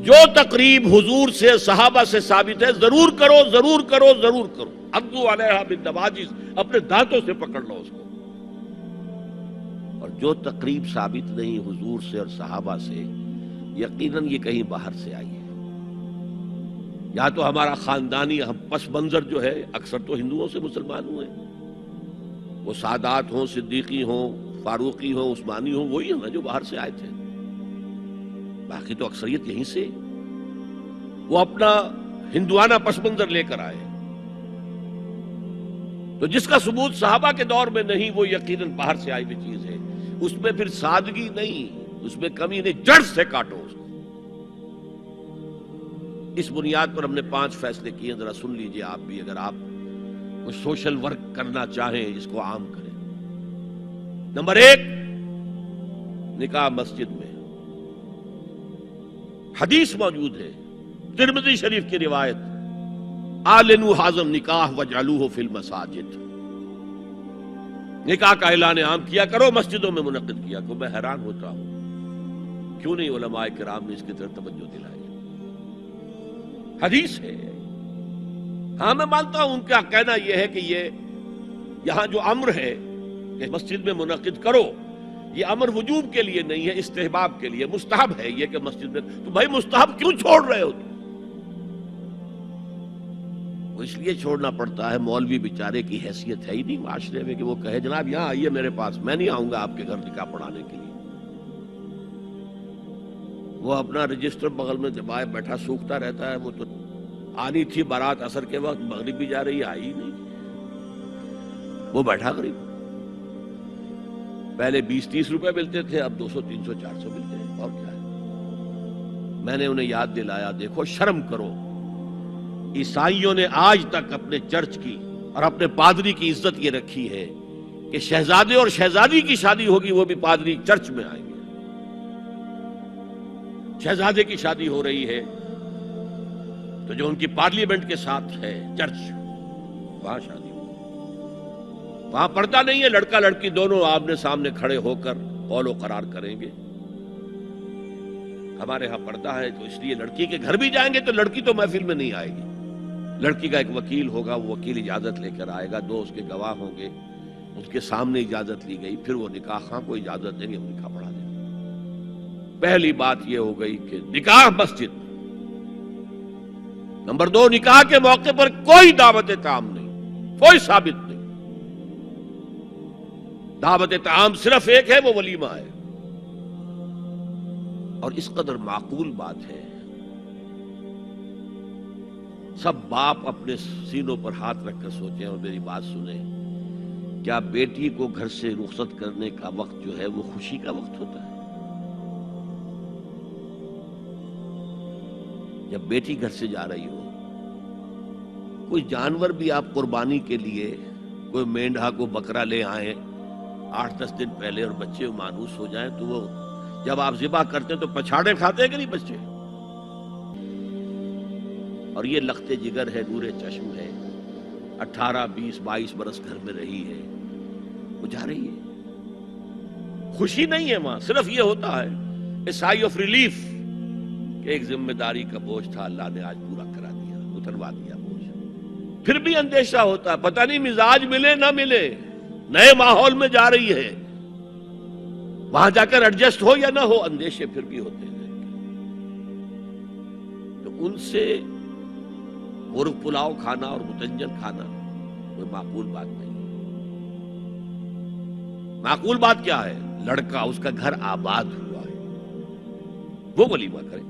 جو تقریب حضور سے صحابہ سے ثابت ہے ضرور کرو ضرور کرو ضرور کرو. عضوا علیہا بالنواجذ، اپنے دانتوں سے پکڑ لو اس کو. اور جو تقریب ثابت نہیں حضور سے اور صحابہ سے، یقیناً یہ کہیں باہر سے آئی ہے. یا تو ہمارا خاندانی پس منظر جو ہے، اکثر تو ہندوؤں سے مسلمان ہوئے، وہ سادات ہوں، صدیقی ہوں، فاروقی ہوں، عثمانی ہوں، وہی ہیں نا جو باہر سے آئے تھے. باقی تو اکثریت یہیں سے، وہ اپنا ہندوانہ پس منظر لے کر آئے. تو جس کا ثبوت صحابہ کے دور میں نہیں، وہ یقیناً باہر سے آئی ہوئی چیز ہے. اس میں پھر سادگی نہیں، اس میں کمی نہیں، جڑ سے کاٹو اس کو. اس بنیاد پر ہم نے 5 فیصلے کیے، ذرا سن لیجئے آپ بھی. اگر آپ کوئی سوشل ورک کرنا چاہیں اس کو عام کریں. نمبر 1، نکاح مسجد میں. حدیث موجود ہے، ترمذی شریف کی روایت، اعلنوا ھذا النکاح واجعلوہ فی المساجد. نکاح کا اعلان عام کیا کرو، مسجدوں میں منعقد کیا کرو. میں حیران ہوتا ہوں کیوں نہیں علماء کرام نے اس کی طرف توجہ دلائی. حدیث ہے. ہاں میں مانتا ہوں ان کا کہنا یہ ہے کہ یہ یہاں جو امر ہے کہ مسجد میں منعقد کرو، یہ امر وجوب کے لیے نہیں ہے، استحباب کے لیے. مستحب ہے یہ کہ مسجد میں. تو بھائی مستحب کیوں چھوڑ رہے ہو تم؟ وہ اس لیے چھوڑنا پڑتا ہے، مولوی بیچارے کی حیثیت ہے ہی نہیں معاشرے میں کہ وہ کہے جناب یہاں آئیے میرے پاس، میں نہیں آؤں گا آپ کے گھر نکاح پڑھانے کے لیے. وہ اپنا رجسٹر بغل میں دبائے بیٹھا سوکھتا رہتا ہے. وہ تو آنی تھی بارات عصر کے وقت، مغرب بھی جا رہی، آئی نہیں، وہ بیٹھا غریب. پہلے 20-30 روپے ملتے تھے، اب 200 300 400 ملتے ہیں. اور کیا ہے؟ میں نے انہیں یاد دلایا دیکھو شرم کرو. عیسائیوں نے آج تک اپنے چرچ کی اور اپنے پادری کی عزت یہ رکھی ہے کہ شہزادے اور شہزادی کی شادی ہوگی وہ بھی پادری چرچ میں آئیں گے. شہزادے کی شادی ہو رہی ہے تو جو ان کی پارلیمنٹ کے ساتھ ہے چرچ، وہاں شادی ہو. وہاں پردہ نہیں ہے، لڑکا لڑکی دونوں آمنے سامنے کھڑے ہو کر قول و قرار کریں گے. ہمارے ہاں پردہ ہے تو اس لیے لڑکی کے گھر بھی جائیں گے تو لڑکی تو محفل میں نہیں آئے گی. لڑکی کا ایک وکیل ہوگا، وہ وکیل اجازت لے کر آئے گا، 2 اس کے گواہ ہوں گے، اس کے سامنے اجازت لی گئی، پھر وہ نکاح خواہ کو اجازت دیں گے، وہ نکاح پڑھا دیں گے. پہلی بات یہ ہو گئی کہ نکاح مسجد. نمبر 2، نکاح کے موقع پر کوئی دعوت طعام نہیں، کوئی ثابت نہیں. دعوت طعام صرف ایک ہے، وہ ولیمہ ہے. اور اس قدر معقول بات ہے، سب باپ اپنے سینوں پر ہاتھ رکھ کر سوچیں اور میری بات سنیں. کیا بیٹی کو گھر سے رخصت کرنے کا وقت جو ہے وہ خوشی کا وقت ہوتا ہے؟ جب بیٹی گھر سے جا رہی ہو، کوئی جانور بھی آپ قربانی کے لیے، کوئی مینڈھا کو بکرا لے آئیں 8-10 دن پہلے اور بچے مانوس ہو جائیں تو وہ جب آپ ذبح کرتے ہیں تو پچھاڑے کھاتے ہیں کہ نہیں بچے؟ اور یہ لخت جگر ہے، نور چشم ہے، 18 20 22 برس گھر میں رہی ہے، وہ جا رہی ہے. خوشی نہیں ہے وہاں، صرف یہ ہوتا ہے اے سائی آف ریلیف کہ ایک ذمہ داری کا بوجھ تھا، اللہ نے آج پورا کرا دیا، اتروا دیا بوجھ. پھر بھی اندیشہ ہوتا ہے، پتہ نہیں مزاج ملے نہ ملے، نئے ماحول میں جا رہی ہے، وہاں جا کر ایڈجسٹ ہو یا نہ ہو، اندیشے پھر بھی ہوتے ہیں. تو ان سے مرغ پلاؤ کھانا اور متنجن کھانا کوئی معقول بات نہیں. معقول بات کیا ہے؟ لڑکا، اس کا گھر آباد ہوا ہے، وہ ولیمہ کرے،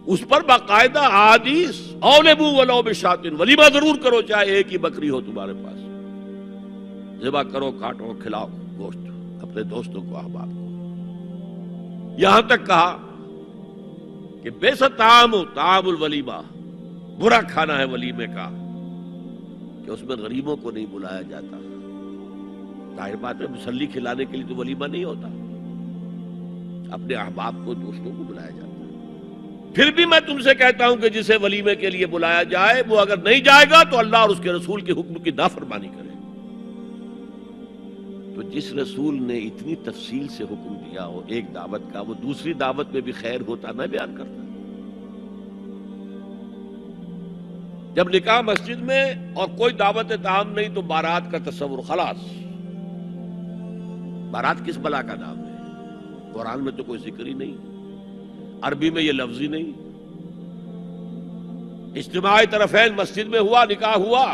اس پر باقاعدہ احادیث اولبوا ولو بشاۃ، ولیمہ ضرور کرو چاہے ایک ہی بکری ہو تمہارے پاس، ذبح کرو، کاٹو، کھلاؤ گوشت اپنے دوستوں کو، احباب کو. یہاں تک کہا کہ بیسا طعام الولیمہ، برا کھانا ہے ولیمے کا کہ اس میں غریبوں کو نہیں بلایا جاتا. ظاہر بات ہے مسلی کھلانے کے لیے تو ولیمہ نہیں ہوتا، اپنے احباب کو، دوستوں کو بلایا جاتا. پھر بھی میں تم سے کہتا ہوں کہ جسے ولیمے کے لیے بلایا جائے وہ اگر نہیں جائے گا تو اللہ اور اس کے رسول کے حکم کی نافرمانی کرے. تو جس رسول نے اتنی تفصیل سے حکم دیا ہو ایک دعوت کا، وہ دوسری دعوت میں بھی خیر ہوتا میں بیان کرتا. جب نکاح مسجد میں اور کوئی دعوت طعام نہیں تو بارات کا تصور خلاص. بارات کس بلا کا نام ہے؟ قرآن میں تو کوئی ذکر ہی نہیں، عربی میں یہ لفظ ہی نہیں. اجتماع طرفین مسجد میں ہوا، نکاح ہوا.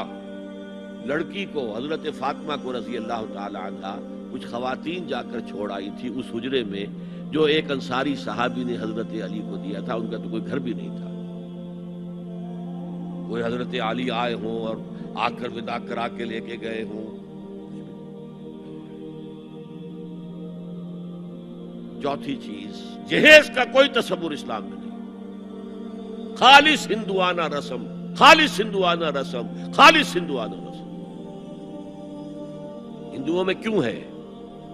لڑکی کو حضرت فاطمہ کو رضی اللہ تعالی عنہا کچھ خواتین جا کر چھوڑ آئی تھی اس حجرے میں جو ایک انصاری صحابی نے حضرت علی کو دیا تھا. ان کا تو کوئی گھر بھی نہیں تھا. کوئی حضرت علی آئے ہوں اور آ کر ودا کرا کے لے کے گئے ہوں. چوتھی چیز، جہیز کا کوئی تصور اسلام میں نہیں. خالص ہندوانہ رسم، خالص ہندوانہ رسم، خالص ہندوانہ رسم. ہندوؤں میں کیوں ہے؟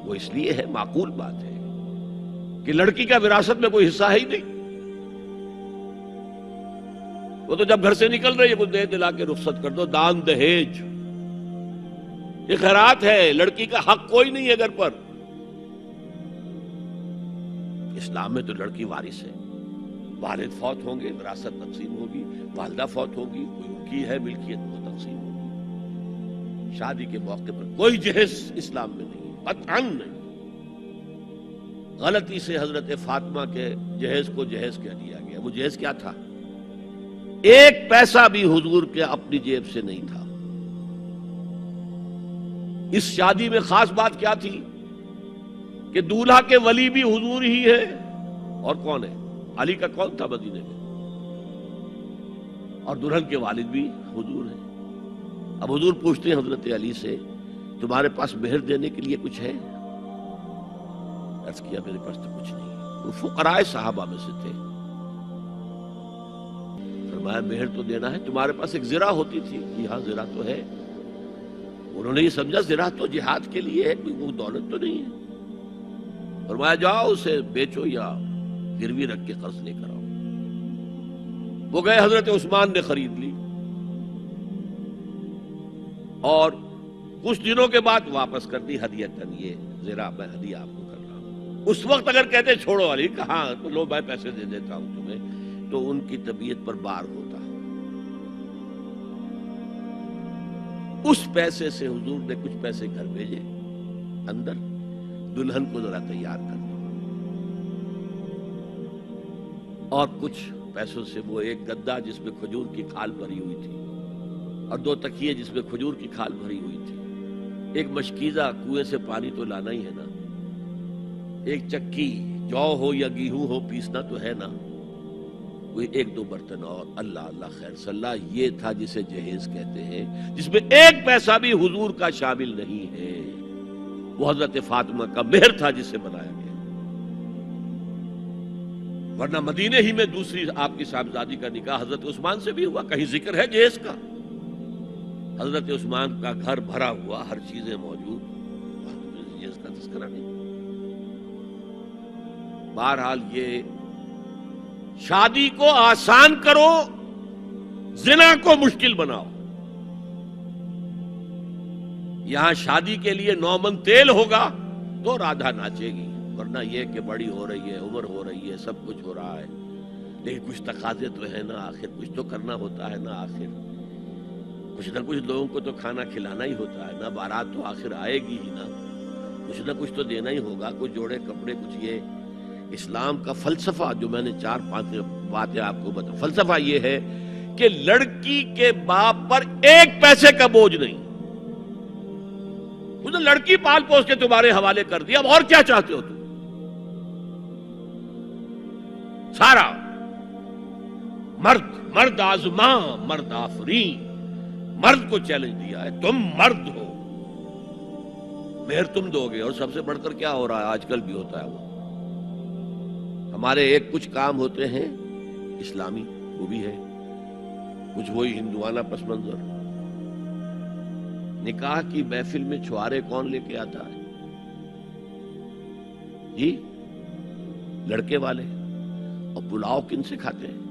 وہ اس لیے ہے، معقول بات ہے کہ لڑکی کا وراثت میں کوئی حصہ ہے ہی نہیں. وہ تو جب گھر سے نکل رہی ہے کچھ دے دلا کے رخصت کر دو. دان دہیج یہ خیرات ہے، لڑکی کا حق کوئی نہیں ہے گھر پر. اسلام میں تو لڑکی وارث ہے. والد فوت ہوں گے وراثت تقسیم ہوگی، والدہ فوت ہوگی کوئی ان کی ہے ملکیت وہ تقسیم ہوگی. شادی کے موقع پر کوئی جہیز اسلام میں نہیں، قطعاً نہیں. غلطی سے حضرت فاطمہ کے جہیز کو جہیز کہہ دیا گیا. وہ جہیز کیا تھا؟ ایک پیسہ بھی حضور کے اپنی جیب سے نہیں تھا. اس شادی میں خاص بات کیا تھی کہ دولہا کے ولی بھی حضور ہی ہے. اور کون ہے؟ علی کا کون تھا مدینے میں؟ اور دلہن کے والد بھی حضور ہیں. اب حضور پوچھتے ہیں حضرت علی سے تمہارے پاس مہر دینے کے لیے کچھ ہے؟ عرض کیا میرے پاس تو کچھ نہیں. وہ فقراء صحابہ میں سے تھے. فرمایا مہر تو دینا ہے. تمہارے پاس ایک زرہ ہوتی تھی؟ جی ہاں زرہ تو ہے. انہوں نے یہ سمجھا زرہ تو جہاد کے لیے ہے، کوئی وہ دولت تو نہیں ہے. فرمایا جاؤ اسے بیچو یا گروی رکھ کے قرض لے کر آؤ. وہ گئے، حضرت عثمان نے خرید لی اور کچھ دنوں کے بعد واپس کر دی ہدیتاً. یہ زرہ میں ہدیہ آپ کو کر رہا ہوں. اس وقت اگر کہتے چھوڑو علی، کہاں تو لو میں پیسے دے دیتا ہوں تمہیں، تو ان کی طبیعت پر بار ہوتا. اس پیسے سے حضور نے کچھ پیسے گھر بھیجے اندر، دلہن کو ذرا تیار کر دو. اور کچھ پیسوں سے وہ ایک گدا جس میں کھجور کی کھال بھری ہوئی تھی اور 2 تکیے جس میں کھجور کی کھال بھری ہوئی تھی. ایک مشکیزہ، کنویں سے پانی تو لانا ہی ہے نا. ایک چکی، جو ہو یا گیہوں ہو پیسنا تو ہے نا. کوئی 1-2 برتن اور. اللہ اللہ خیر صلاح. یہ تھا جسے جہیز کہتے ہیں، جس میں ایک پیسہ بھی حضور کا شامل نہیں ہے. وہ حضرت فاطمہ کا مہر تھا جسے بنایا گیا. ورنہ مدینے ہی میں دوسری آپ کی صاحبزادی کا نکاح حضرت عثمان سے بھی ہوا. کہیں ذکر ہے جہیز کا؟ حضرت عثمان کا گھر بھرا ہوا، ہر چیزیں موجود، جہیز کا تذکرہ نہیں. بہرحال یہ شادی کو آسان کرو، زنا کو مشکل بناؤ. یہاں شادی کے لیے 9 من تیل ہوگا تو رادھا ناچے گی. ورنہ یہ کہ بڑی ہو رہی ہے، عمر ہو رہی ہے، سب کچھ ہو رہا ہے، لیکن کچھ تقاضے تو ہے نا. آخر کچھ تو کرنا ہوتا ہے نا. آخر کچھ نہ کچھ لوگوں کو تو کھانا کھلانا ہی ہوتا ہے نا. بارات تو آخر آئے گی ہی نا. کچھ نہ کچھ تو دینا ہی ہوگا. کچھ جوڑے کپڑے، کچھ. یہ اسلام کا فلسفہ جو میں نے 4-5 باتیں آپ کو بتا، فلسفہ یہ ہے کہ لڑکی کے باپ پر ایک پیسے کا بوجھ نہیں. اس نے لڑکی پال پوس کے تمہارے حوالے کر دیا، اب اور کیا چاہتے ہو تم؟ سارا مرد آزماں، مرد آفرین، مرد کو چیلنج دیا ہے. تم مرد ہو، مہر تم دو گے. اور سب سے بڑھ کر کیا ہو رہا ہے آج کل بھی ہوتا ہے، وہ ہمارے ایک کچھ کام ہوتے ہیں اسلامی، وہ بھی ہے کچھ وہی ہندوانہ پس منظر. نکاح کی محفل میں چھوارے کون لے کے آتا ہے؟ جی لڑکے والے. اور پلاؤ کن سے کھاتے ہیں؟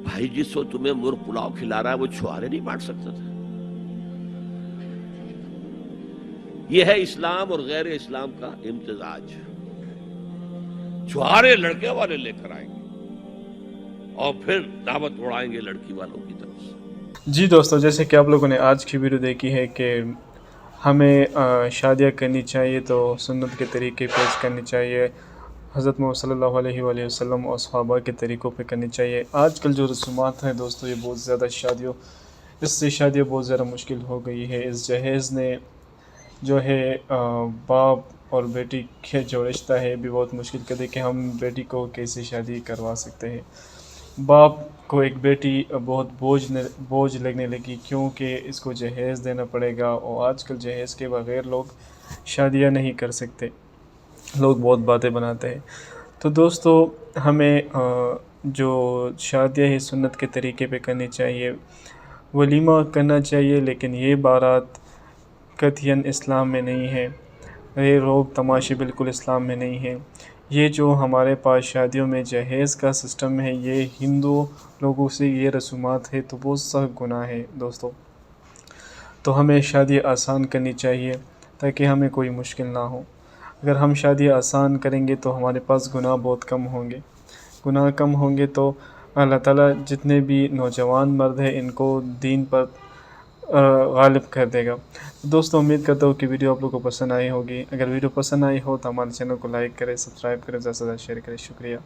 بھائی جس کو تمہیں مرغ پلاؤ کھلا رہا ہے وہ چھوارے نہیں بانٹ سکتا تھا. یہ ہے اسلام اور غیر اسلام کا امتزاج. چھوارے لڑکے والے لے کر آئیں گے. اور پھر دعوت اڑائیں گے لڑکی والوں کی طرف سے۔ جی دوستو، جیسے کہ آپ لوگوں نے آج کی ویڈیو دیکھی ہے کہ ہمیں شادیاں کرنی چاہیے تو سنت کے طریقے پیش کرنی چاہیے، حضرت محمد صلی اللہ علیہ وآلہ وسلم اور صحابہ کے طریقوں پہ کرنی چاہیے۔ آج کل جو رسومات ہیں دوستو، یہ بہت زیادہ اس سے شادیاں بہت زیادہ مشکل ہو گئی ہے۔ اس جہیز نے جو ہے باپ اور بیٹی کے جو رشتہ ہے بھی بہت مشکل کر دے کہ ہم بیٹی کو کیسے شادی کروا سکتے ہیں۔ باپ کو ایک بیٹی بہت بوجھ لگنے لگی، کیونکہ اس کو جہیز دینا پڑے گا، اور آج کل جہیز کے بغیر لوگ شادیاں نہیں کر سکتے، لوگ بہت باتیں بناتے ہیں۔ تو دوستو، ہمیں جو شادیاں ہیں سنت کے طریقے پہ کرنی چاہیے، ولیمہ کرنا چاہیے، لیکن یہ بارات قطعاً اسلام میں نہیں ہے، یہ روگ تماشے بالکل اسلام میں نہیں ہے۔ یہ جو ہمارے پاس شادیوں میں جہیز کا سسٹم ہے، یہ ہندو لوگوں سے یہ رسومات ہے تو بہت سخت گناہ ہے دوستو۔ تو ہمیں شادی آسان کرنی چاہیے تاکہ ہمیں کوئی مشکل نہ ہو۔ اگر ہم شادی آسان کریں گے تو ہمارے پاس گناہ بہت کم ہوں گے، گناہ کم ہوں گے تو اللہ تعالیٰ جتنے بھی نوجوان مرد ہیں ان کو دین پر غالب کر دے گا۔ دوستو، امید کرتا ہوں کہ ویڈیو آپ لوگوں کو پسند آئی ہوگی۔ اگر ویڈیو پسند آئی ہو تو ہمارے چینل کو لائک کریں، سبسکرائب کریں، زیادہ سے زیادہ شیئر کریں۔ شکریہ۔